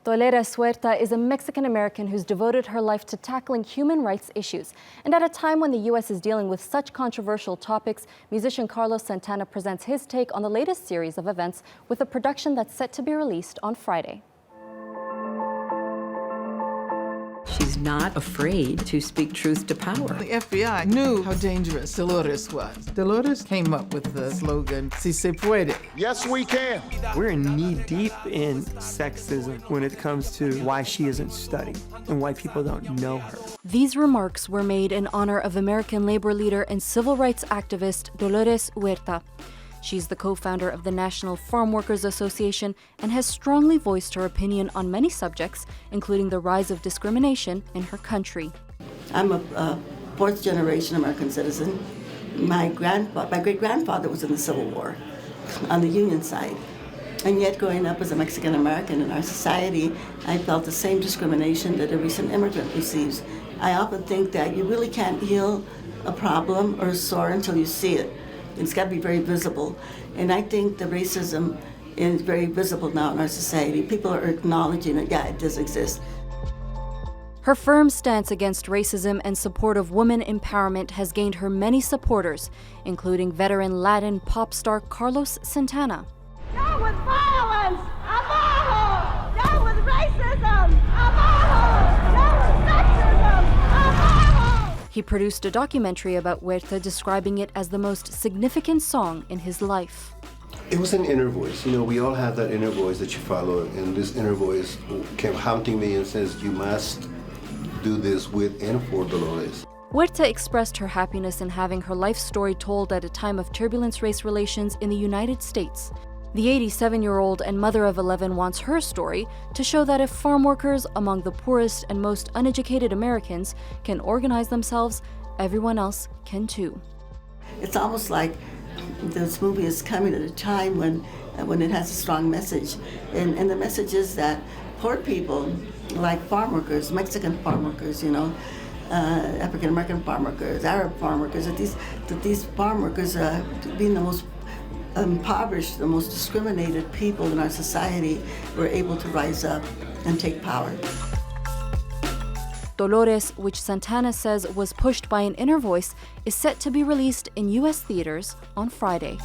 Dolores Huerta is a Mexican-American who's devoted her life to tackling human rights issues. And at a time when the U.S. is dealing with such controversial topics, musician Carlos Santana presents his take on the latest series of events with a production that's set to be released on Friday. She's not afraid to speak truth to power. The FBI knew how dangerous Dolores was. Dolores came up with the slogan, "Si se puede." Yes, we can. We're knee-deep in sexism when it comes to why she isn't studied and why people don't know her. These remarks were made in honor of American labor leader and civil rights activist Dolores Huerta. She's the co-founder of the National Farm Workers Association and has strongly voiced her opinion on many subjects, including the rise of discrimination in her country. I'm a fourth-generation American citizen. My great-grandfather was in the Civil War on the Union side. And yet, growing up as a Mexican-American in our society, I felt the same discrimination that a recent immigrant receives. I often think that you really can't heal a problem or a sore until you see it. It's got to be very visible. And I think the racism is very visible now in our society. People are acknowledging that, yeah, it does exist. Her firm stance against racism and support of women empowerment has gained her many supporters, including veteran Latin pop star Carlos Santana. Down with violence! Abajo! Down with racism! Abajo! Down with sexism! Abajo! He produced a documentary about Huerta, describing it as the most significant song in his life. It was an inner voice. You know, we all have that inner voice that you follow, and this inner voice kept haunting me and says, you must do this with and for Dolores. Huerta expressed her happiness in having her life story told at a time of turbulent race relations in the United States. The 87-year-old and mother of 11 wants her story to show that if farm workers among the poorest and most uneducated Americans can organize themselves, everyone else can too. It's almost like this movie is coming at a time when it has a strong message. And the message is that poor people, like farm workers, Mexican farm workers, you know, African-American farm workers, Arab farm workers, that these farm workers being the most impoverished, the most discriminated people in our society, were able to rise up and take power. Dolores, which Santana says was pushed by an inner voice, is set to be released in U.S. theaters on Friday.